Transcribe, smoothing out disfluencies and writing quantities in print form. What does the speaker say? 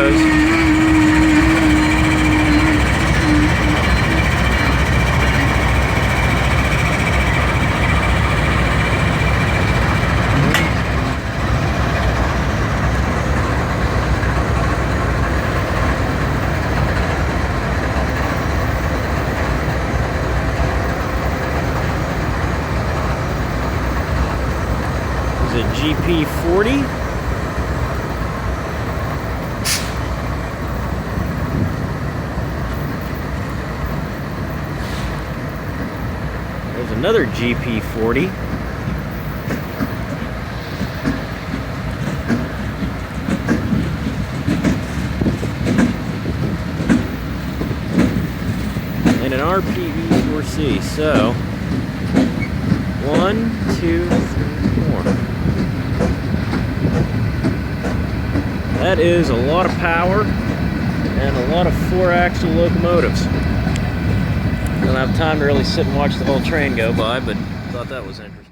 goes. A GP40. There's another GP40. And an RPE4C. So 1, 2, 3, 4. That is a lot of power and a lot of 4-axle locomotives. Don't have time to really sit and watch the whole train go by, but thought that was interesting.